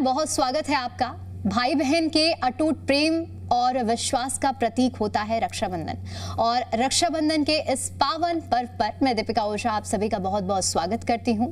बहुत स्वागत है आपका। भाई बहन के अटूट प्रेम और विश्वास का प्रतीक होता है रक्षाबंधन, और रक्षाबंधन के इस पावन पर्व पर मैं दीपिका ओझा आप सभी का बहुत बहुत स्वागत करती हूं।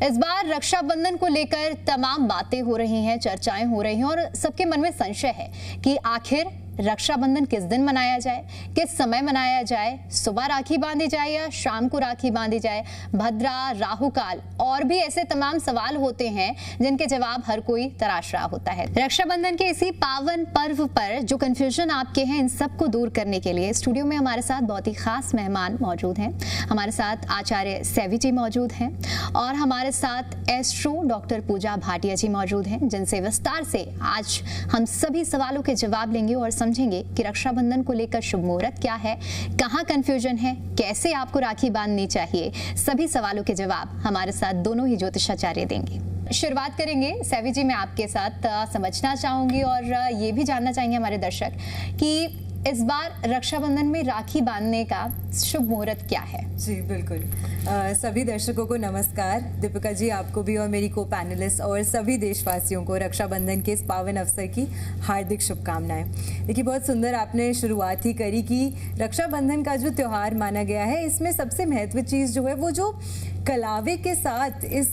इस बार रक्षाबंधन को लेकर तमाम बातें हो रही हैं, चर्चाएं हो रही हैं और सबके मन में संशय है कि आखिर रक्षाबंधन किस दिन मनाया जाए, किस समय मनाया जाए, सुबह राखी बांधी जाए या शाम को राखी बांधी जाए, भद्रा, राहुकाल और भी ऐसे तमाम सवाल होते हैं जिनके जवाब हर कोई तराश रहा होता है। रक्षाबंधन के इसी पावन पर्व पर जो कंफ्यूजन आपके हैं, इन सबको दूर करने के लिए स्टूडियो में हमारे साथ बहुत ही खास मेहमान मौजूद हैं। हमारे साथ आचार्य सेवी जी मौजूद हैं और हमारे साथ एस्ट्रो डॉक्टर पूजा भाटिया जी मौजूद हैं, जिनसे विस्तार से आज हम सभी सवालों के जवाब लेंगे और समझेंगे कि रक्षाबंधन को लेकर शुभ मुहूर्त क्या है, कहां कंफ्यूजन है, कैसे आपको राखी बांधनी चाहिए। सभी सवालों के जवाब हमारे साथ दोनों ही ज्योतिषाचार्य देंगे। शुरुआत करेंगे सेवी जी, मैं आपके साथ समझना चाहूंगी और ये भी जानना चाहेंगे हमारे दर्शक कि इस बार रक्षाबंधन में राखी बांधने का शुभ मुहूर्त क्या है। जी बिल्कुल। सभी दर्शकों को नमस्कार। दीपिका जी, आपको भी और मेरी को पैनलिस्ट और सभी देशवासियों को रक्षाबंधन के इस पावन अवसर की हार्दिक शुभकामनाएं। देखिए, बहुत सुंदर आपने शुरुआत ही करी कि रक्षाबंधन का जो त्यौहार माना गया है, इसमें सबसे महत्व चीज़ जो है वो जो कलावे के साथ इस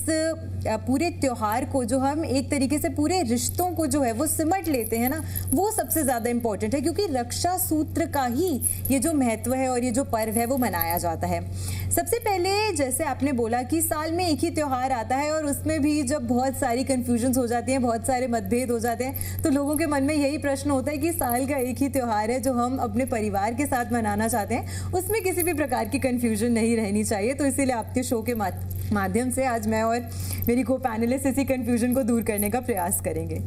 पूरे त्योहार को जो हम एक तरीके से पूरे रिश्तों को जो है वो सिमट लेते हैं ना, वो सबसे ज़्यादा इम्पोर्टेंट है, क्योंकि रक्षा सूत्र का ही ये जो महत्व है और ये जो पर्व है वो मनाया जाता है। सबसे पहले जैसे आपने बोला कि साल में एक ही त्यौहार आता है और उसमें भी जब बहुत सारी कन्फ्यूजन्स हो जाती हैं, बहुत सारे मतभेद हो जाते हैं, तो लोगों के मन में यही प्रश्न होता है कि साल का एक ही त्यौहार है जो हम अपने परिवार के साथ मनाना चाहते हैं, उसमें किसी भी प्रकार की कन्फ्यूजन नहीं रहनी चाहिए। तो इसीलिए आपके शो के माध्यम से आज मैं और मेरी को पैनलिस्ट इसी कन्फ्यूजन को दूर करने का प्रयास करेंगे।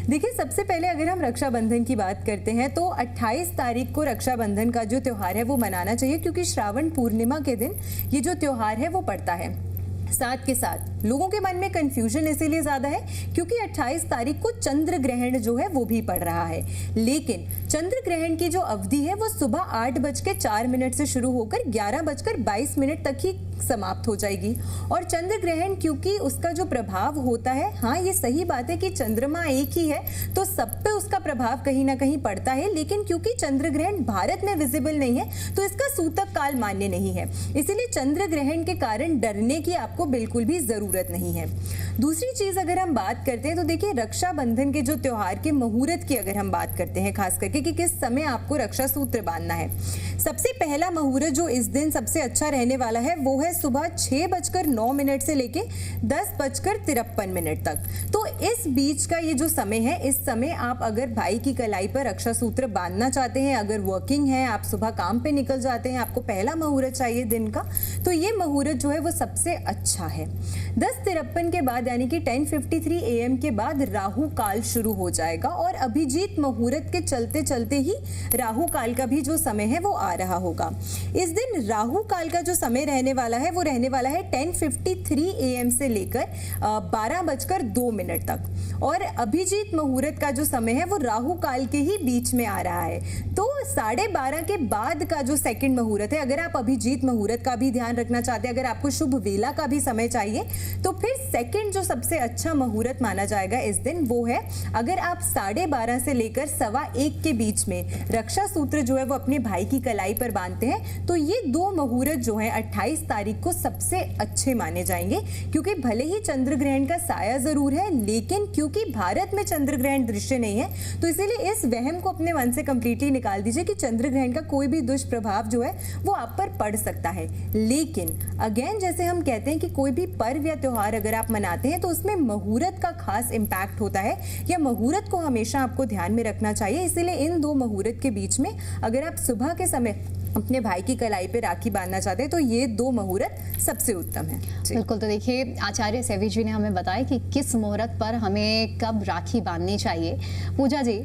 देखिए, सबसे पहले अगर हम रक्षाबंधन की बात करते हैं तो 28 तारीख को रक्षाबंधन का जो त्यौहार है वो मनाना चाहिए, क्योंकि श्रावण पूर्णिमा के दिन ये जो त्यौहार है वो पड़ता है। साथ के साथ लोगों के मन में कंफ्यूजन इसीलिए ज्यादा है क्योंकि 28 तारीख को चंद्र ग्रहण जो है वो भी पड़ रहा है, लेकिन चंद्र ग्रहण की जो अवधि है वो सुबह 8:04 से शुरू होकर 11:22 तक ही समाप्त हो जाएगी। और चंद्र ग्रहण क्योंकि उसका जो प्रभाव होता है, हाँ ये सही बात है कि चंद्रमा एक ही है तो सब पे उसका प्रभाव कहीं ना कहीं पड़ता है, लेकिन क्योंकि चंद्र ग्रहण भारत में विजिबल नहीं है तो इसका सूतक काल मान्य नहीं है, इसीलिए चंद्र ग्रहण के कारण डरने की आपको बिल्कुल भी जरूरत नहीं है। दूसरी चीज अगर हम बात करते हैं तो देखिए, रक्षाबंधन के जो त्योहार के मुहूर्त की अगर हम बात करते हैं, खास करके कि किस समय आपको रक्षा सूत्र बांधना है, सबसे पहला मुहूर्त जो इस दिन सबसे अच्छा रहने वाला है वो है सुबह 6:09 से लेके 10:53 तक। तो इस बीच का ये जो समय है, इस समय आप अगर भाई की कलाई पर रक्षा सूत्र बांधना चाहते हैं, अगर वर्किंग है, आप सुबह काम पे निकल जाते हैं, आपको पहला मुहूर्त चाहिए दिन का, तो ये मुहूर्त जो है वो सबसे अच्छा है। 10:53 के बाद यानी कि 10:53 AM के बाद राहु काल शुरू हो जाएगा और अभिजीत मुहूर्त के चलते चलते ही राहु काल का भी जो समय है वो आ रहा होगा। इस दिन राहु काल का जो समय रहने वाला है वो रहने वाला है 10:53 AM से लेकर 12:02 तक, और अभिजीत मुहूर्त का जो समय है वो राहु काल के ही बीच में आ रहा है। तो 12:30 के बाद का जो सेकंड मुहूर्त है, अगर आप अभिजीत मुहूर्त का भी ध्यान रखना चाहते हैं, अगर आपको शुभ वेला का भी समय चाहिए, तो फिर सेकंड जो सबसे अच्छा मुहूर्त माना जाएगा इस दिन वो है, अगर आप 12:30 से लेकर 1:15 के बीच में रक्षा सूत्र जो है वो अपने भाई की कलाई पर बांधते हैं, तो ये दो मुहूर्त जो है 28 तारीख को सबसे अच्छे माने जाएंगे। क्योंकि भले ही चंद्र ग्रहण का साया जरूर है, लेकिन क्योंकि भारत में चंद्र ग्रहण दृश्य नहीं है, तो इसीलिए इस वहम को अपने मन से कंप्लीटली निकाल दीजिए कि चंद्र ग्रहण का कोई भी दुष्प्रभाव जो है वो आप पर पड़ सकता है। लेकिन अगेन, जैसे हम कहते हैं कि कोई भी पर्व या त्योहार अगर आप मनाते हैं तो उसमें मुहूर्त का खास इम्पैक्ट होता है, या मुहूर्त को हमेशा आपको ध्यान में रखना चाहिए। इसीलिए इन दो मुहूर्त के बीच में अगर आप सुबह के समय अपने भाई की कलाई पे राखी बांधना चाहते हैं तो ये दो मुहूर्त सबसे उत्तम है। बिल्कुल। तो देखिए, आचार्य सेवी जी ने हमें बताया कि किस मुहूर्त पर हमें कब राखी बांधनी चाहिए। पूजा जी,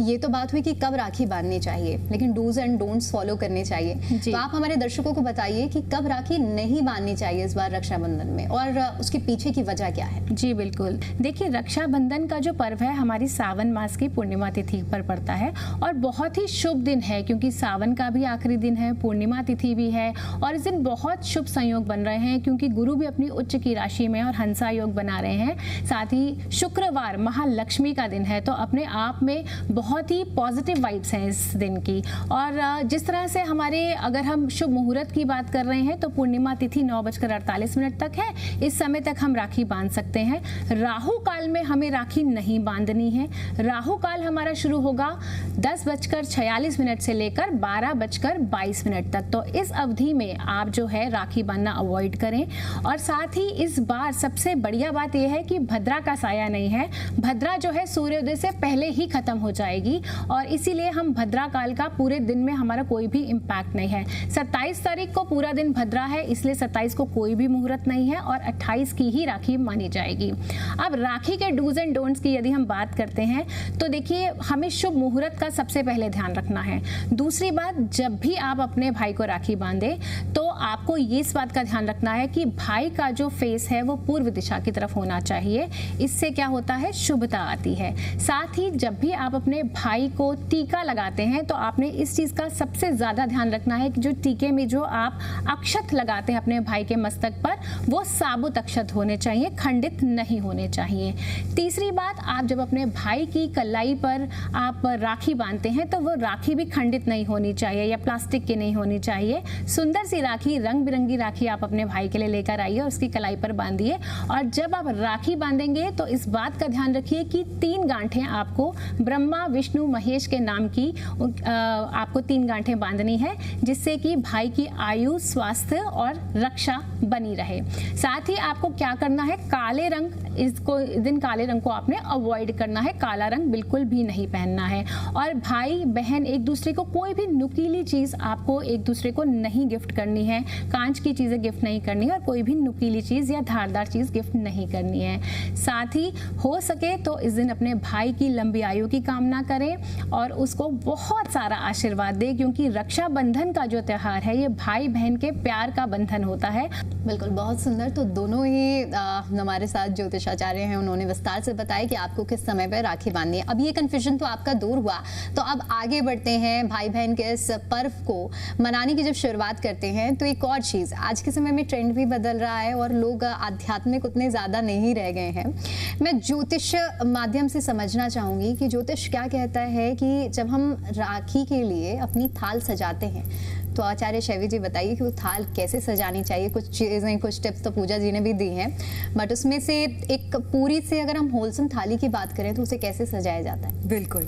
ये तो बात हुई कि कब राखी बांधनी चाहिए, लेकिन डूज एंड डोंट्स फॉलो करने चाहिए। तो आप हमारे दर्शकों को बताइए कि कब राखी नहीं बांधनी चाहिए इस बार रक्षाबंधन में, और उसके पीछे की वजह क्या है? जी बिल्कुल, देखिए रक्षाबंधन का जो पर्व है हमारी सावन मास की पूर्णिमा तिथि पर पड़ता है और बहुत ही शुभ दिन है, क्योंकि सावन का भी आखिरी दिन है, पूर्णिमा तिथि भी है और इस दिन बहुत शुभ संयोग बन रहे हैं, क्योंकि गुरु भी अपनी उच्च की राशि में और हंसा योग बना रहे हैं। साथ ही शुक्रवार महालक्ष्मी का दिन है, तो अपने आप में बहुत ही पॉजिटिव वाइब्स हैं इस दिन की। और जिस तरह से हमारे अगर हम शुभ मुहूर्त की बात कर रहे हैं तो पूर्णिमा तिथि 9:48 तक है, इस समय तक हम राखी बांध सकते हैं। राहु काल में हमें राखी नहीं बांधनी है। राहु काल हमारा शुरू होगा 10:46 से लेकर 12:22 तक, तो इस अवधि में आप जो है राखी बांधना अवॉइड करें। और साथ ही इस बार सबसे बढ़िया बात यह है कि भद्रा का साया नहीं है। भद्रा जो है सूर्योदय से पहले ही खत्म हो जाएगी और इसीलिए हम भद्रा काल का पूरे दिन में हमारा कोई भी इम्पैक्ट नहीं है। 27 तारीख को पूरा दिन भद्रा है, इसलिए 27 को कोई भी मुहूर्त नहीं है और 28 की ही राखी मानी जाएगी। अब राखी के डूज एंड डोंट्स की यदि हम बात करते हैं तो देखिए हमें शुभ मुहूर्त का सबसे पहले ध्यान रखना है। दूसरी बात, जब भी आप अपने भाई को राखी बांधे तो आपको ये इस बात का ध्यान रखना है कि भाई का जो फेस है वो पूर्व दिशा की तरफ होना चाहिए। इससे क्या होता है, शुभता आती है। साथ ही जब भी आप अपने भाई को टीका लगाते हैं तो आपने इस चीज का सबसे ज्यादा ध्यान रखना है कि जो टीके में जो आप अक्षत लगाते हैं अपने भाई के मस्तक पर, वो साबुत अक्षत होने चाहिए, खंडित नहीं होने चाहिए। तीसरी बात, आप जब अपने भाई की कलाई पर आप राखी बांधते हैं तो वो राखी भी खंडित नहीं होनी चाहिए या प्लास्टिक की नहीं होनी चाहिए। सुंदर सी राखी, रंग बिरंगी राखी आप अपने भाई के लिए लेकर आइए, उसकी कलाई पर बांधिए। और जब आप राखी बांधेंगे तो इस बात का ध्यान रखिए कि 3 गांठें आपको ब्रह्मा विष्णु महेश के नाम की आपको 3 गांठें बांधनी है, जिससे कि भाई की आयु, स्वास्थ्य और रक्षा बनी रहे। साथ ही आपको क्या करना है, काले रंग, इस दिन काले रंग को आपने अवॉइड करना है, काला रंग बिल्कुल भी नहीं पहनना है। और भाई बहन एक दूसरे को कोई भी नुकीली चीज आपको एक दूसरे को नहीं गिफ्ट करनी है, कांच की चीजें गिफ्ट नहीं करनी है और कोई भी नुकीली चीज या धारदार चीज गिफ्ट नहीं करनी है। साथ ही हो सके तो इस दिन अपने भाई की लंबी आयु की कामना करें और उसको बहुत सारा आशीर्वाद दें, क्योंकि रक्षाबंधन का जो त्योहार है ये भाई बहन के प्यार का बंधन होता है। बिल्कुल, बहुत सुंदर। तो दोनों ही हमारे साथ ज्योतिषाचार्य हैं, उन्होंने विस्तार से बताया कि आपको किस समय पर राखी बांधनी है। अब ये कन्फ्यूजन तो आपका दूर हुआ, तो अब आगे बढ़ते हैं। भाई बहन के इस पर्व को मनाने की जब शुरुआत करते हैं तो एक और चीज़, आज के समय में ट्रेंड भी बदल रहा है और लोग आध्यात्मिक उतने ज़्यादा नहीं रह गए हैं। मैं ज्योतिष माध्यम से समझना चाहूँगी कि ज्योतिष क्या कहता है कि जब हम राखी के लिए अपनी थाल सजाते हैं तो आचार्य शैवी जी बताइए कि वो थाल कैसे सजानी चाहिए। कुछ चीज़ें, कुछ टिप्स तो पूजा जी ने भी दी हैं, बट उसमें से एक पूरी से अगर हम होलसम थाली की बात करें तो उसे कैसे सजाया जाता है? बिल्कुल,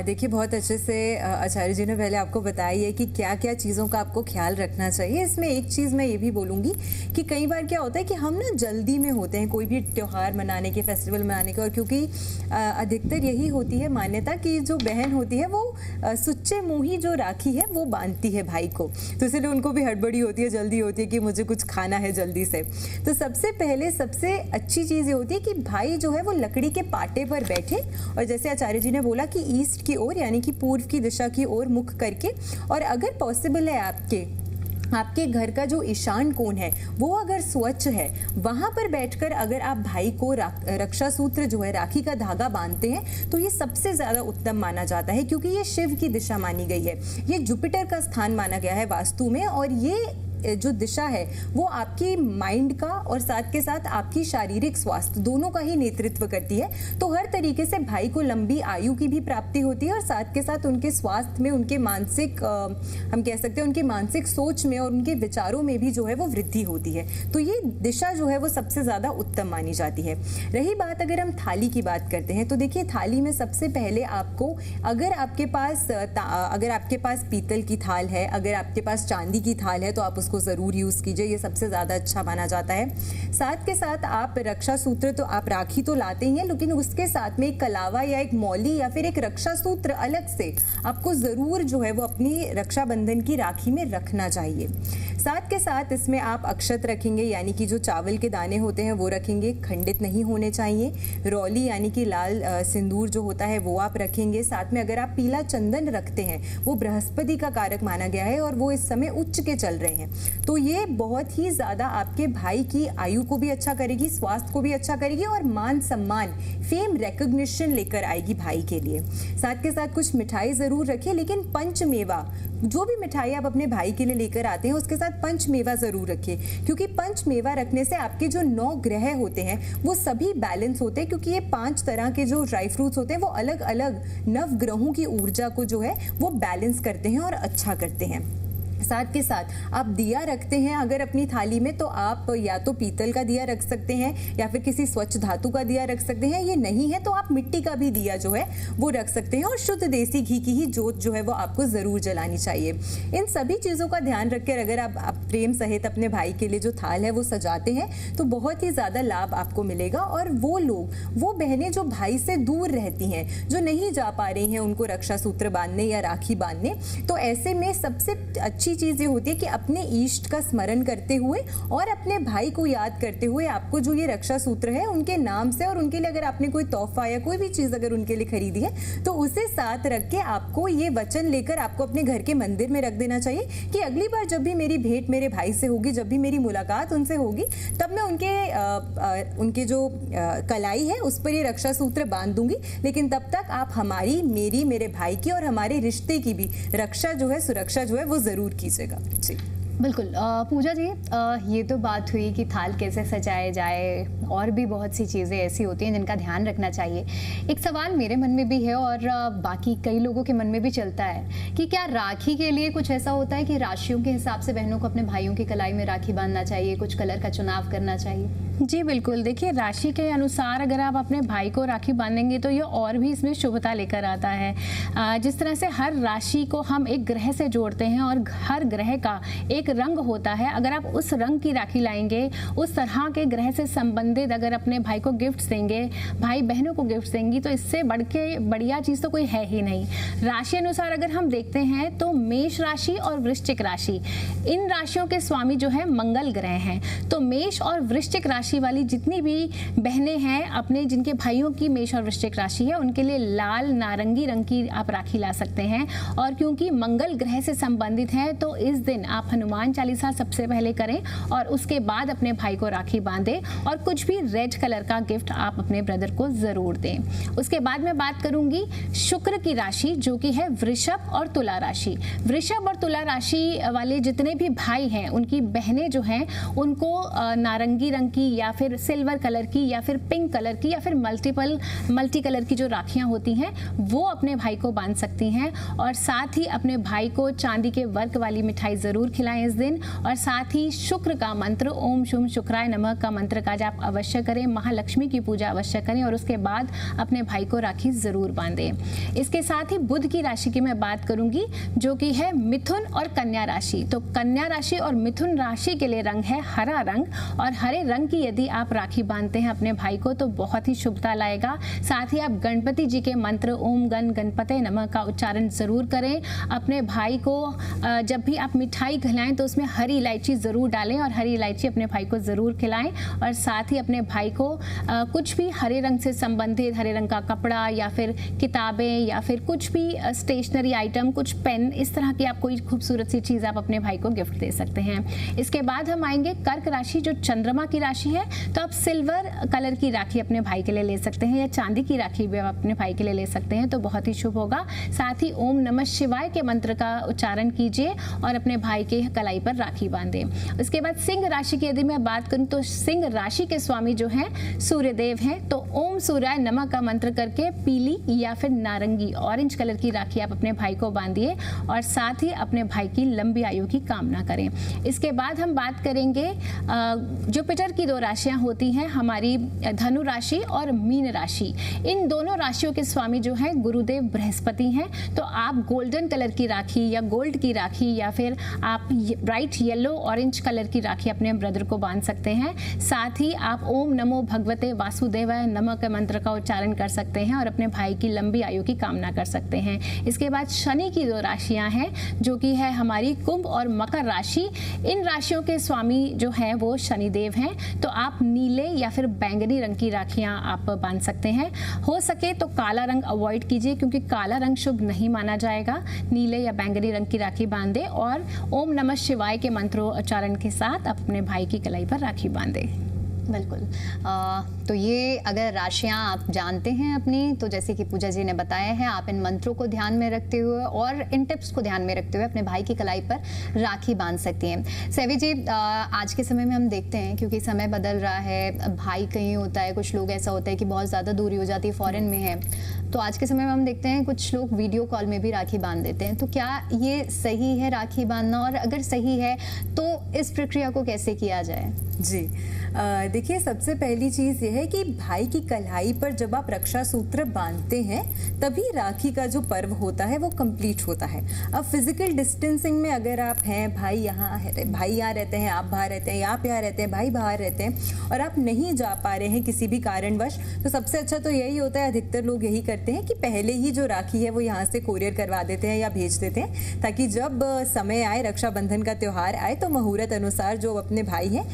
देखिए बहुत अच्छे से आचार्य जी ने पहले आपको बताई है कि क्या क्या चीज़ों का आपको ख्याल रखना चाहिए। इसमें एक चीज़ मैं ये भी बोलूँगी कि कई बार क्या होता है कि हम ना जल्दी में होते हैं कोई भी त्यौहार मनाने के, फेस्टिवल मनाने के, और क्योंकि अधिकतर यही होती है मान्यता कि जो बहन होती है वो सुच्चे मुँह ही जो राखी है वो बांधती है भाई को, तो इसलिए उनको भी हड़बड़ी होती है, जल्दी होती है कि मुझे कुछ खाना है जल्दी से। तो सबसे पहले सबसे अच्छी चीज़ ये होती है कि भाई जो है वो लकड़ी के पाटे पर बैठे और जैसे आचार्य जी ने बोला कि ईस्ट की ओर यानी कि पूर्व की दिशा की ओर मुख करके, और अगर पॉसिबल है आपके घर का जो ईशान कोण है वो अगर स्वच्छ है, वहां पर बैठकर अगर आप भाई को रक्षा सूत्र जो है राखी का धागा बांधते हैं तो ये सबसे ज्यादा उत्तम माना जाता है, क्योंकि ये शिव की दिशा मानी गई है, ये जुपिटर का स्थान माना गया है वास्तु में, और ये जो दिशा है वो आपकी माइंड का और साथ के साथ आपकी शारीरिक स्वास्थ्य दोनों का ही नेतृत्व करती है। तो हर तरीके से भाई को लंबी आयु की भी प्राप्ति होती है और साथ के साथ उनके स्वास्थ्य में, उनके मानसिक हम कह सकते हैं उनकी मानसिक सोच में और उनके विचारों में भी जो है वो वृद्धि होती है। तो ये दिशा जो है वो सबसे ज़्यादा उत्तम मानी जाती है। रही बात अगर हम थाली की बात करते हैं तो देखिए थाली में सबसे पहले आपको, अगर आपके पास पीतल की थाल है, अगर आपके पास चांदी की थाल है तो आप उसको उसको ज़रूर यूज़ कीजिए, ये सबसे ज़्यादा अच्छा माना जाता है। साथ के साथ आप रक्षा सूत्र, तो आप राखी तो लाते ही हैं, लेकिन उसके साथ में एक कलावा या एक मौली या फिर एक रक्षा सूत्र अलग से आपको ज़रूर जो है वो अपनी रक्षाबंधन की राखी में रखना चाहिए। साथ के साथ इसमें आप अक्षत रखेंगे, यानी कि जो चावल के दाने होते हैं वो रखेंगे, खंडित नहीं होने चाहिए। रौली यानी कि लाल सिंदूर जो होता है वो आप रखेंगे। साथ में अगर आप पीला चंदन रखते हैं, वो बृहस्पति का कारक माना गया है और वो इस समय उच्च के चल रहे हैं, तो ये बहुत ही ज़्यादा आपके भाई की आयु को भी अच्छा करेगी, स्वास्थ्य को भी अच्छा करेगी और मान सम्मान, फेम, रिकॉग्निशन लेकर आएगी भाई के लिए। साथ के साथ कुछ मिठाई ज़रूर रखिए, लेकिन पंचमेवा, जो भी मिठाई आप अपने भाई के लिए लेकर आते हैं उसके साथ पंचमेवा ज़रूर रखिए, क्योंकि पंचमेवा रखने से आपके जो 9 ग्रह होते हैं वो सभी बैलेंस होते हैं, क्योंकि ये 5 तरह के जो ड्राई फ्रूट्स होते हैं वो अलग अलग नवग्रहों की ऊर्जा को जो है वो बैलेंस करते हैं और अच्छा करते हैं। साथ के साथ आप दिया रखते हैं अगर अपनी थाली में, तो आप या तो पीतल का दिया रख सकते हैं या फिर किसी स्वच्छ धातु का दिया रख सकते हैं। ये नहीं है तो आप मिट्टी का भी दिया जो है वो रख सकते हैं और शुद्ध देसी घी की ही जोत जो है वो आपको ज़रूर जलानी चाहिए। इन सभी चीज़ों का ध्यान रखकर अगर आप प्रेम सहित अपने भाई के लिए जो थाल है वो सजाते हैं तो बहुत ही ज़्यादा लाभ आपको मिलेगा। और वो लोग, वो बहनें जो भाई से दूर रहती हैं, जो नहीं जा पा रही हैं उनको रक्षा सूत्र बांधने या राखी बांधने, तो ऐसे में सबसे अच्छी चीज़ ये होती है कि अपने इष्ट का स्मरण करते हुए और अपने भाई को याद करते हुए आपको जो ये रक्षा सूत्र है उनके नाम से, और उनके लिए अगर आपने कोई तोहफा या कोई भी चीज़ अगर उनके लिए खरीदी है तो उसे साथ रख के आपको ये वचन लेकर आपको अपने घर के मंदिर में रख देना चाहिए कि अगली बार जब भी मेरी भेंट मेरे भाई से होगी, जब भी मेरी मुलाकात उनसे होगी, तब मैं उनके जो कलाई है उस पर ये रक्षा सूत्र बांध दूंगी, लेकिन तब तक आप हमारी, मेरी, मेरे भाई की और हमारे रिश्ते की भी रक्षा जो है, सुरक्षा जो है वो ज़रूर कीजिएगा। जी बिल्कुल। पूजा जी, ये तो बात हुई कि थाल कैसे सजाए जाए, और भी बहुत सी चीज़ें ऐसी होती हैं जिनका ध्यान रखना चाहिए। एक सवाल मेरे मन में भी है और बाकी कई लोगों के मन में भी चलता है कि क्या राखी के लिए कुछ ऐसा होता है कि राशियों के हिसाब से बहनों को अपने भाइयों की कलाई में राखी बांधना चाहिए, कुछ कलर का चुनाव करना चाहिए? जी बिल्कुल, देखिए राशि के अनुसार अगर आप अपने भाई को राखी बांधेंगे तो ये और भी इसमें शुभता लेकर आता है। जिस तरह से हर राशि को हम एक ग्रह से जोड़ते हैं और हर ग्रह का एक रंग होता है, अगर आप उस रंग की राखी लाएंगे, उस तरह के ग्रह से संबंधित अगर अपने भाई को गिफ्ट देंगे, भाई बहनों को गिफ्ट देंगी, तो इससे बढ़ के बढ़िया चीज़ तो कोई है ही नहीं। राशि अनुसार अगर हम देखते हैं तो मेष राशि और वृश्चिक राशि, इन राशियों के स्वामी जो है मंगल ग्रह हैं। तो मेष और वृश्चिक राशि वाली जितनी भी बहनें हैं, अपने जिनके भाइयों की मेष और वृश्चिक राशि है, उनके लिए लाल नारंगी रंग की आप राखी ला सकते हैं। और क्योंकि मंगल ग्रह से संबंधित है तो इस दिन आप हनुमान चालीसा सबसे पहले करें और उसके बाद अपने भाई को राखी बांधें, और कुछ भी रेड कलर का गिफ्ट आप अपने ब्रदर को जरूर दें। उसके बाद मैं बात करूंगी शुक्र की राशि, जो कि है वृषभ और तुला राशि। वृषभ और तुला राशि वाले जितने भी भाई हैं, उनकी बहनें जो हैं उनको नारंगी रंग की या फिर सिल्वर कलर की या फिर पिंक कलर की या फिर मल्टी कलर की जो राखियां होती हैं वो अपने भाई को बांध सकती हैं। और साथ ही अपने भाई को चांदी के वर्क वाली मिठाई जरूर खिलाएं इस दिन। और साथ ही शुक्र का मंत्र ओम शुम शुक्राय नमः का मंत्र का जाप अवश्य करें, महालक्ष्मी की पूजा अवश्य करें और उसके बाद अपने भाई को राखी जरूर बांधें। इसके साथ ही बुध की राशि की मैं बात करूंगी, जो कि है मिथुन और कन्या राशि। तो कन्या राशि और मिथुन राशि के लिए रंग है हरा रंग, और हरे रंग की यदि आप राखी बांधते हैं अपने भाई को तो बहुत ही शुभता लाएगा। साथ ही आप गणपति जी के मंत्र ओम गण गणपते नमः का उच्चारण जरूर करें। अपने भाई को जब भी आप मिठाई खिलाएं तो उसमें हरी इलायची जरूर डालें और हरी इलायची अपने भाई को जरूर खिलाएं। और साथ ही अपने भाई को कुछ भी हरे रंग से संबंधित, हरे रंग का कपड़ा या फिर किताबें या फिर कुछ भी स्टेशनरी आइटम, कुछ पेन, इस तरह की आप कोई खूबसूरत सी चीज़ आप अपने भाई को गिफ्ट दे सकते हैं। इसके बाद हम आएंगे कर्क राशि, जो चंद्रमा की राशि है। तो आप सिल्वर कलर की राखी अपने भाई के लिए ले सकते हैं या चांदी की राखी भी आप अपने भाई के लिए ले सकते हैं, तो बहुत ही शुभ होगा। साथ ही ओम नमः शिवाय के मंत्र का उच्चारण कीजिए और अपने भाई के कलाई पर राखी बांधें। उसके बाद सिंह राशि की यदि मैं बात करूं तो सिंह राशि के स्वामी जो हैं सूर्यदेव हैं। तो ओम सूर्याय नमः का मंत्र करके पीली या फिर नारंगी ऑरेंज कलर की राखी आप अपने भाई को बांधिए और साथ ही अपने भाई की लंबी आयु की कामना करें। इसके बाद हम बात करेंगे जुपिटर की 2 राशियां होती हैं हमारी, धनु राशि और मीन राशि। इन दोनों राशियों के स्वामी जो हैं गुरुदेव बृहस्पति हैं। तो आप गोल्डन कलर की राखी या गोल्ड की राखी या फिर आप ब्राइट येलो ऑरेंज कलर की राखी अपने ब्रदर को बांध सकते हैं। साथ ही आप ओम नमो भगवते वासुदेवाय नमः के मंत्र का उच्चारण कर सकते हैं और अपने भाई की लंबी आयु की कामना कर सकते हैं। इसके बाद शनि की 2 राशियां हैं जो कि है हमारी कुंभ और मकर राशि। इन राशियों के स्वामी जो हैं वो शनिदेव हैं, तो आप नीले या फिर बैंगनी रंग की राखियां आप बांध सकते हैं। हो सके तो काला रंग अवॉइड कीजिए क्योंकि काला रंग शुभ नहीं माना जाएगा। नीले या बैंगनी रंग की राखी बांधे और ओम नमः शिवाय के मंत्रोच्चारण के साथ अपने भाई की कलाई पर राखी बांधे। बिल्कुल। तो ये अगर राशियां आप जानते हैं अपनी, तो जैसे कि पूजा जी ने बताया है, आप इन मंत्रों को ध्यान में रखते हुए और इन टिप्स को ध्यान में रखते हुए अपने भाई की कलाई पर राखी बांध सकती हैं। सेवी जी, आज के समय में हम देखते हैं क्योंकि समय बदल रहा है, भाई कहीं होता है, कुछ लोग ऐसा होता है कि बहुत ज़्यादा दूरी हो जाती है, फॉरेन में है, तो आज के समय में हम देखते हैं कुछ लोग वीडियो कॉल में भी राखी बांध देते हैं। तो क्या ये सही है राखी बांधना, और अगर सही है तो इस प्रक्रिया को कैसे किया जाए? जी, देखिए, सबसे पहली चीज़ ये है कि भाई की कलाई पर जब आप रक्षा सूत्र बांधते हैं तभी राखी का जो पर्व होता है वो कंप्लीट होता है। अब फिजिकल डिस्टेंसिंग में अगर आप हैं, भाई यहाँ रहते हैं, आप बाहर रहते हैं, या आप यहाँ रहते हैं, भाई बाहर रहते हैं, और आप नहीं जा पा रहे हैं किसी भी कारणवश, तो सबसे अच्छा तो यही होता है, अधिकतर लोग यही करते हैं कि पहले ही जो राखी है वो यहाँ से कोरियर करवा देते हैं या भेज देते हैं, ताकि जब समय आए, रक्षाबंधन का त्यौहार आए, तो मुहूर्त अनुसार जो अपने भाई हैं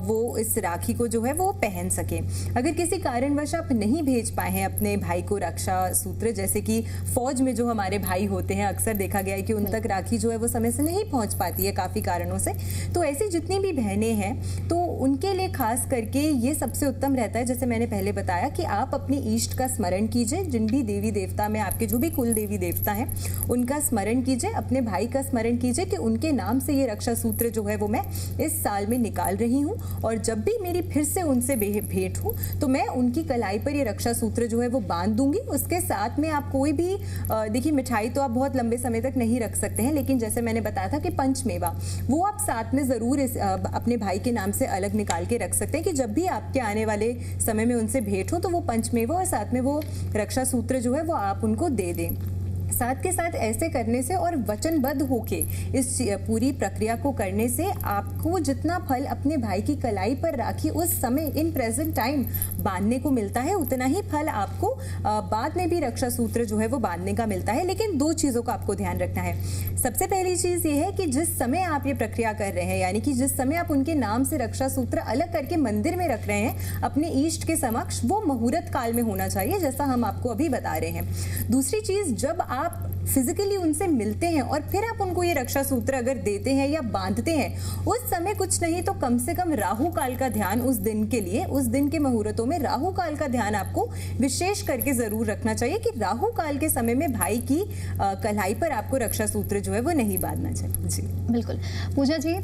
वो इस राखी को जो है वो पहन सके। अगर किसी कारणवश आप नहीं भेज पाए हैं अपने भाई को रक्षा सूत्र, जैसे कि फौज में जो हमारे भाई होते हैं, अक्सर देखा गया है कि उन तक राखी जो है वो समय से नहीं पहुंच पाती है काफ़ी कारणों से, तो ऐसी जितनी भी बहनें हैं तो उनके लिए खास करके ये सबसे उत्तम रहता है, जैसे मैंने पहले बताया, कि आप अपने इष्ट का स्मरण कीजिए। जिन भी देवी देवता में आपके जो भी कुल देवी देवता हैं उनका स्मरण कीजिए, अपने भाई का स्मरण कीजिए कि उनके नाम से ये रक्षा सूत्र जो है वो मैं इस साल में निकाल रही हूँ, और जब भी मेरी फिर से उनसे भेंट हो तो मैं उनकी कलाई पर ये रक्षा सूत्र जो है वो बांध दूंगी। उसके साथ में आप कोई भी देखिए, मिठाई तो आप बहुत लंबे समय तक नहीं रख सकते हैं, लेकिन जैसे मैंने बताया था कि पंचमेवा वो आप साथ में ज़रूर अपने भाई के नाम से अलग निकाल के रख सकते हैं कि जब भी आपके आने वाले समय में उनसे भेंट हो तो वो पंचमेवा और साथ में वो रक्षा सूत्र जो है वो आप उनको दे दें। साथ के साथ ऐसे करने से और वचनबद्ध होके इस पूरी प्रक्रिया को करने से आपको जितना फल अपने भाई की कलाई पर राखी उस समय इन प्रेजेंट टाइम बांधने को मिलता है, उतना ही फल आपको बाद में भी रक्षा सूत्र जो है वो बांधने का मिलता है। लेकिन 2 चीज़ों का आपको ध्यान रखना है। सबसे पहली चीज़ ये है कि जिस समय आप ये प्रक्रिया कर रहे हैं, यानी कि जिस समय आप उनके नाम से रक्षा सूत्र अलग करके मंदिर में रख रहे हैं अपने इष्ट के समक्ष, वो मुहूर्त काल में होना चाहिए, जैसा हम आपको अभी बता रहे हैं। दूसरी चीज़, जब आप फिजिकली उनसे मिलते हैं और फिर आप उनको ये रक्षा सूत्र अगर देते हैं या बांधते हैं, उस समय कुछ नहीं तो कम से कम राहु काल का ध्यान उस दिन के लिए, उस दिन के मुहूर्तों में राहु काल का ध्यान आपको विशेष करके जरूर रखना चाहिए कि राहु काल के समय में भाई की कलाई पर आपको रक्षा सूत्र जो है वो नहीं बांधना चाहिए। जी बिल्कुल। पूजा जी,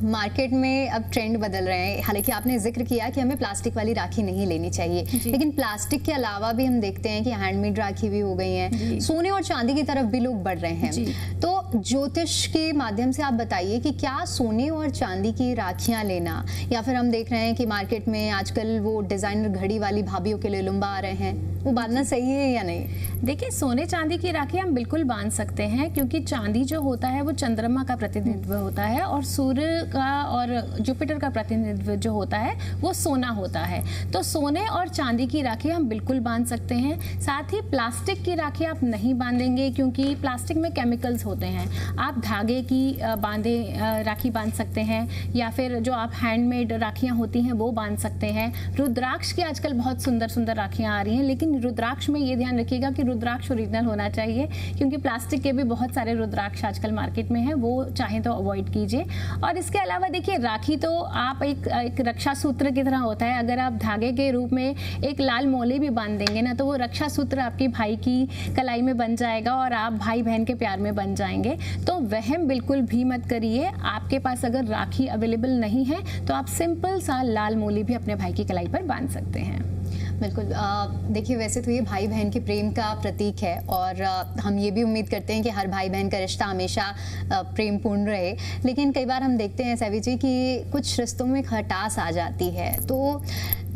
मार्केट में अब ट्रेंड बदल रहे हैं। हालांकि आपने जिक्र किया कि हमें प्लास्टिक वाली राखी नहीं लेनी चाहिए, लेकिन प्लास्टिक के अलावा भी हम देखते हैं कि हैंडमेड राखी भी हो गई हैं, सोने और चांदी की तरफ भी लोग बढ़ रहे हैं। तो ज्योतिष के माध्यम से आप बताइए कि क्या सोने और चांदी की राखियां लेना, या फिर हम देख रहे हैं कि मार्केट में आजकल वो डिजाइनर घड़ी वाली भाभीयों के लिए लुम्बा आ रहे हैं, वो बांधना सही है या नहीं? देखिए, सोने चांदी की राखी हम बिल्कुल बांध सकते हैं, क्योंकि चांदी जो होता है वो चंद्रमा का प्रतिनिधित्व होता है और सूर्य का और जुपिटर का प्रतिनिधित्व जो होता है वो सोना होता है। तो सोने और चांदी की राखी हम बिल्कुल बांध सकते हैं। साथ ही प्लास्टिक की राखी आप नहीं बांधेंगे, क्योंकि प्लास्टिक में केमिकल्स होते हैं। आप धागे की राखी बांध सकते हैं, या फिर जो आप हैंडमेड राखियाँ होती हैं वो बांध सकते हैं। रुद्राक्ष की आजकल बहुत सुंदर सुंदर राखियाँ आ रही हैं, लेकिन रुद्राक्ष में ये ध्यान रखिएगा कि रुद्राक्ष ओरिजिनल होना चाहिए, क्योंकि प्लास्टिक के भी बहुत सारे रुद्राक्ष आजकल मार्केट में हैं, वो चाहें तो अवॉइड कीजिए। और इसके अलावा देखिए, राखी तो आप एक रक्षा सूत्र की तरह होता है। अगर आप धागे के रूप में एक लाल मोले भी बांध देंगे ना, तो वो रक्षा सूत्र आपके भाई की कलाई में बन जाएगा और आप भाई बहन के प्यार में बन जाएंगे। तो वहम बिल्कुल भी मत करिए। आपके पास अगर राखी अवेलेबल नहीं है तो आप सिंपल सा लाल मोली भी अपने भाई की कलाई पर बांध सकते हैं। बिल्कुल। देखिए, वैसे तो ये भाई बहन के प्रेम का प्रतीक है, और हम ये भी उम्मीद करते हैं कि हर भाई बहन का रिश्ता हमेशा प्रेमपूर्ण रहे। लेकिन कई बार हम देखते हैं सैवी जी कि कुछ रिश्तों में खटास आ जाती है। तो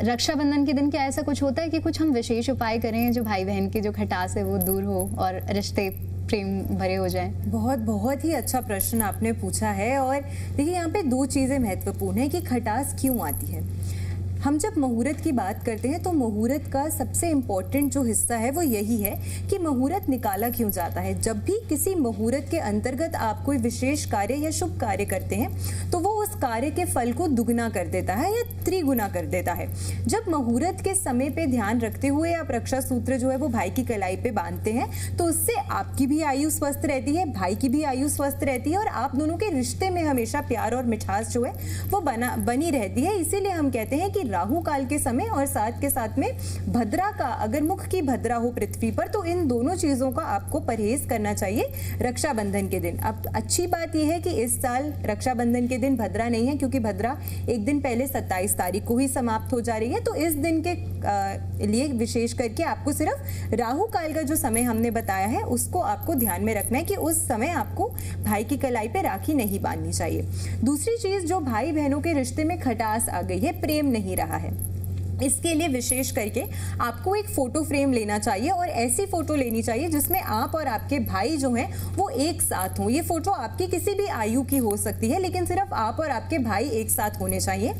रक्षाबंधन के दिन क्या ऐसा कुछ होता है कि कुछ हम विशेष उपाय करें जो भाई बहन की जो खटास है वो दूर हो और रिश्ते प्रेम भरे हो जाएं? बहुत बहुत ही अच्छा प्रश्न आपने पूछा है। और देखिए, यहाँ पे दो चीज़ें महत्वपूर्ण है कि खटास क्यों आती है। हम जब मुहूर्त की बात करते हैं तो मुहूर्त का सबसे इम्पोर्टेंट जो हिस्सा है वो यही है कि मुहूर्त निकाला क्यों जाता है। जब भी किसी मुहूर्त के अंतर्गत आप कोई विशेष कार्य या शुभ कार्य करते हैं तो वो उस कार्य के फल को दुगना कर देता है या त्रिगुना कर देता है। जब मुहूर्त के समय पे ध्यान रखते हुए आप रक्षा सूत्र जो है वो भाई की कलाई पे बांधते हैं तो उससे आपकी भी आयु स्वस्थ रहती है, भाई की भी आयु स्वस्थ रहती है और आप दोनों के रिश्ते में हमेशा प्यार और मिठास जो है वो बनी रहती है। इसीलिए हम कहते हैं कि राहु काल के समय और साथ के साथ में भद्रा का, अगर मुख की भद्रा हो पृथ्वी पर, तो इन दोनों चीजों का आपको परहेज करना चाहिए रक्षाबंधन के दिन। अब अच्छी बात यह है कि इस साल रक्षाबंधन के दिन भद्रा नहीं है, क्योंकि भद्रा एक दिन पहले 27 तारीख को ही समाप्त हो जा रही है। तो इस दिन के लिए विशेष करके आपको सिर्फ राहु काल का जो समय हमने बताया है उसको आपको ध्यान में रखना है कि उस समय आपको भाई की कलाई पे राखी नहीं बांधनी चाहिए। दूसरी चीज, जो भाई बहनों के रिश्ते में खटास आ गई है, प्रेम नहीं रहा है, इसके लिए विशेष करके आपको एक फोटो फ्रेम लेना चाहिए और ऐसी फोटो लेनी चाहिए जिसमें आप और आपके भाई जो हैं वो एक साथ हों। ये फोटो आपकी किसी भी आयु की हो सकती है, लेकिन सिर्फ आप और आपके भाई एक साथ होने चाहिए।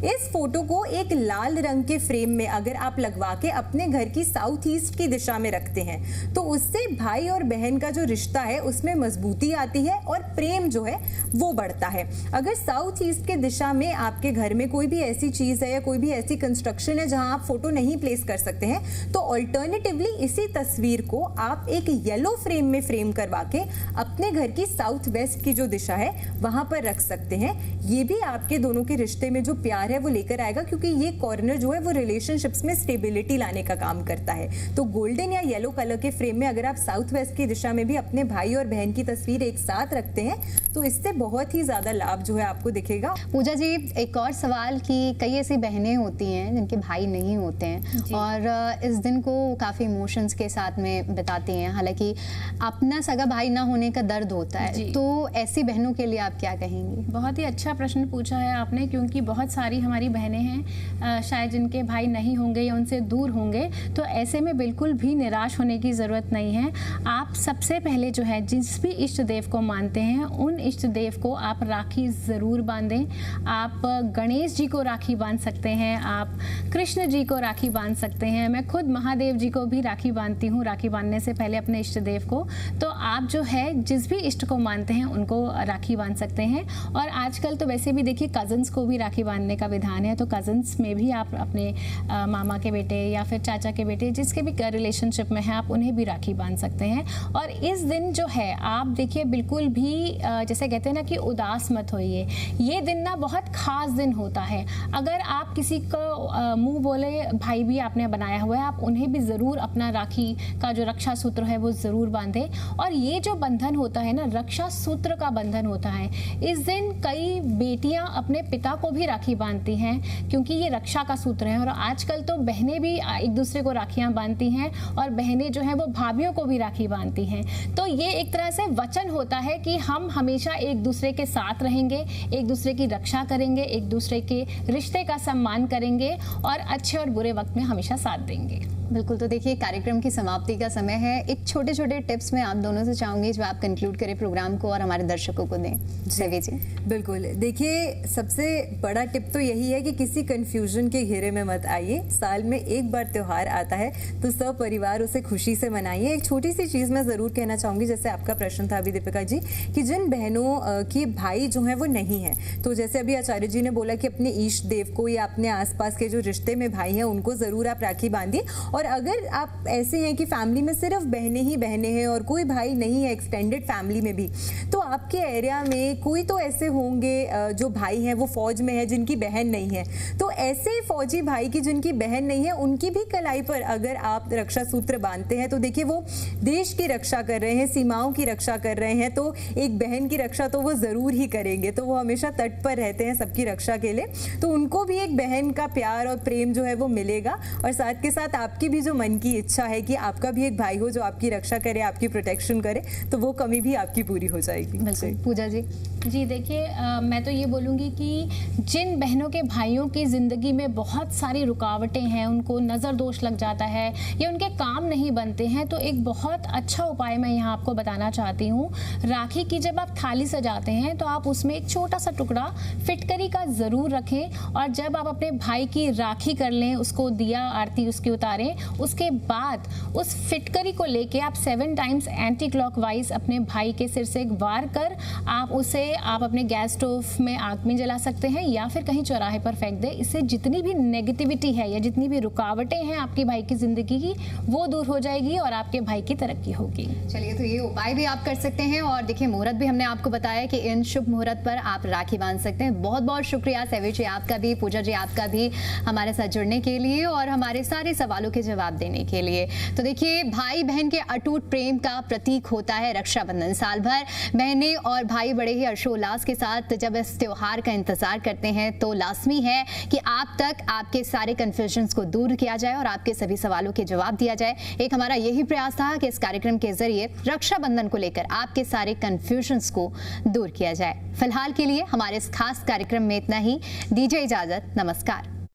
इस फोटो को एक लाल रंग के फ्रेम में अगर आप लगवा के अपने घर की साउथ ईस्ट की दिशा में रखते हैं तो उससे भाई और बहन का जो रिश्ता है उसमें मजबूती आती है और प्रेम जो है वो बढ़ता है। अगर साउथ ईस्ट के दिशा में आपके घर में कोई भी ऐसी चीज है या कोई भी ऐसी कंस्ट्रक्शन है जहां आप फोटो नहीं प्लेस कर सकते हैं तो ऑल्टरनेटिवली इसी तस्वीर को आप एक येलो फ्रेम में फ्रेम करवा के अपने घर की साउथ वेस्ट की जो दिशा है वहां पर रख सकते हैं। ये भी आपके दोनों के रिश्ते में जो प्यार है वो लेकर आएगा, क्योंकि ये कॉर्नर जो है वो रिलेशनशिप्स में स्टेबिलिटी लाने का काम करता है। तो गोल्डन या येलो कलर के फ्रेम में अगर आप साउथ वेस्ट की दिशा में भी अपने भाई और बहन की तस्वीर एक साथ रखते हैं तो इससे बहुत ही ज्यादा लाभ जो है आपको दिखेगा। पूजा जी, एक और सवाल कि कई ऐसी बहनें होती हैं जिनके भाई नहीं होते हैं और इस दिन को काफी इमोशंस के साथ में बिताती हैं, हालांकि अपना सगा भाई ना होने का दर्द होता है, तो ऐसी बहनों के लिए आप क्या कहेंगी? बहुत ही अच्छा प्रश्न पूछा है आपने, क्योंकि बहुत सारी हमारी बहनें हैं शायद जिनके भाई नहीं होंगे या उनसे दूर होंगे। तो ऐसे में बिल्कुल भी निराश होने की ज़रूरत नहीं है। आप सबसे पहले जो है जिस भी इष्ट देव को मानते हैं उन इष्ट देव को आप राखी ज़रूर बांधें। आप गणेश जी को राखी बांध सकते हैं, आप कृष्ण जी को राखी बांध सकते हैं। मैं खुद महादेव जी को भी राखी बांधती हूँ राखी बांधने से पहले अपने इष्ट देव को। तो आप जो है जिस भी इष्ट को मानते हैं उनको राखी बांध सकते हैं। और आजकल तो वैसे भी देखिए कज़न्स को भी राखी बांधने का विधान है, तो कज़न्स में भी आप अपने मामा के बेटे या फिर चाचा के बेटे जिसके भी रिलेशनशिप में हैं आप उन्हें भी राखी बांध सकते हैं। और इस दिन जो है आप देखिए बिल्कुल भी जैसे कहते हैं ना कि उदास मत होइए। ये दिन ना बहुत खास दिन होता है। अगर आप किसी को मुंह बोले भाई भी आपने बनाया हुआ है, आप उन्हें भी ज़रूर अपना राखी का जो रक्षा सूत्र है वो ज़रूर बांधें। और ये जो बंधन होता है ना, रक्षा सूत्र का बंधन होता है, इस दिन कई बेटियां अपने पिता को भी राखी बांधती हैं क्योंकि ये रक्षा का सूत्र है। और आजकल तो बहनें भी एक दूसरे को राखियां बांधती हैं और बहनें जो हैं वो भाभियों को भी राखी बांधती हैं। तो ये एक तरह से वचन होता है कि हम हमेशा एक दूसरे के साथ रहेंगे, एक दूसरे की रक्षा करेंगे, एक दूसरे के रिश्ते का सम्मान करेंगे और अच्छे और बुरे वक्त में हमेशा साथ देंगे। बिल्कुल। तो देखिए कार्यक्रम की समाप्ति का समय है। एक छोटे छोटे टिप्स मैं आप दोनों से चाहूंगी जो आप कंक्लूड करें प्रोग्राम को और हमारे दर्शकों को दें। सभी जी बिल्कुल। देखिए सबसे बड़ा टिप तो यही है कि किसी कंफ्यूजन के घेरे में मत आइए। साल में एक बार त्योहार आता है तो सब परिवार उसे खुशी से मनाइए। एक छोटी सी चीज़ मैं ज़रूर कहना चाहूँगी, जैसे आपका प्रश्न था अभी दीपिका जी, कि जिन बहनों के भाई जो हैं वो नहीं हैं, तो जैसे अभी आचार्य जी ने बोला कि अपने ईष्ट देव को या अपने आसपास के जो रिश्ते में भाई हैं उनको ज़रूर आप राखी बांधिए। और अगर आप ऐसे हैं कि फैमिली में सिर्फ बहनें ही बहनें हैं और कोई भाई नहीं है एक्सटेंडेड फैमिली में भी, तो आपके एरिया में कोई तो ऐसे होंगे जो भाई हैं वो फौज में है जिनकी बहन नहीं है। तो ऐसे फौजी भाई की जिनकी बहन नहीं है उनकी भी कलाई पर अगर आप रक्षा सूत्र बांधते हैं तो देखिए वो देश की रक्षा कर रहे हैं, सीमाओं की रक्षा कर रहे हैं। तो एक बहन की रक्षा तो वो ज़रूर ही करेंगे, तो वो हमेशा तट पर रहते हैं सबकी रक्षा के लिए, तो उनको भी एक बहन का प्यार और प्रेम जो है वो मिलेगा। और साथ के साथ आपकी आपकी भी जो मन की इच्छा है कि आपका भी एक भाई हो जो आपकी रक्षा करे, आपकी प्रोटेक्शन करे, तो वो कमी भी आपकी पूरी हो जाएगी। बिल्कुल। पूजा जी। जी देखिए, मैं तो ये बोलूँगी कि जिन बहनों के भाइयों की ज़िंदगी में बहुत सारी रुकावटें हैं, उनको नज़र दोष लग जाता है या उनके काम नहीं बनते हैं, तो एक बहुत अच्छा उपाय मैं यहाँ आपको बताना चाहती हूँ। राखी की जब आप थाली सजाते हैं तो आप उसमें एक छोटा सा टुकड़ा फिटकरी का ज़रूर रखें, और जब आप अपने भाई की राखी कर लें, उसको दिया आरती उसकी उतारें, उसके बाद उस फिटकरी को लेके आप 7 टाइम्स एंटी क्लॉकवाइज अपने भाई के सिर से एक वार कर आप उसे आप अपने गैस स्टोव में आग में जला सकते हैं या फिर कहीं चौराहे पर फेंक दें। इससे जितनी भी नेगेटिविटी है या जितनी भी रुकावटें हैं आपके भाई की ज़िंदगी की, वो दूर हो जाएगी और आपके भाई की तरक्की होगी। चलिए, तो ये उपाय भी आप कर सकते हैं। और देखिए, मुहूर्त भी हमने आपको बताया कि इन शुभ मुहूर्त पर आप राखी बांध सकते हैं। बहुत बहुत शुक्रिया सेवी जी आपका भी, पूजा जी आपका भी हमारे साथ जुड़ने के लिए और हमारे सारे सवालों के जवाब देने के लिए। तो देखिए, भाई बहन के अटूट प्रेम का प्रतीक होता है रक्षाबंधन। साल भर बहनें और भाई बड़े ही हर्षोल्लास के साथ जब इस त्योहार का इंतजार करते हैं, तो लाजमी है कि आप तक आपके सारे कंफ्यूजन्स को दूर किया जाए और आपके सभी सवालों के जवाब दिया जाए। एक हमारा यही प्रयास था कि इस कार्यक्रम के जरिए रक्षाबंधन को लेकर आपके सारे कंफ्यूजन्स को दूर किया जाए। फिलहाल के लिए हमारे इस खास कार्यक्रम में इतना ही। दीजिए इजाजत, नमस्कार।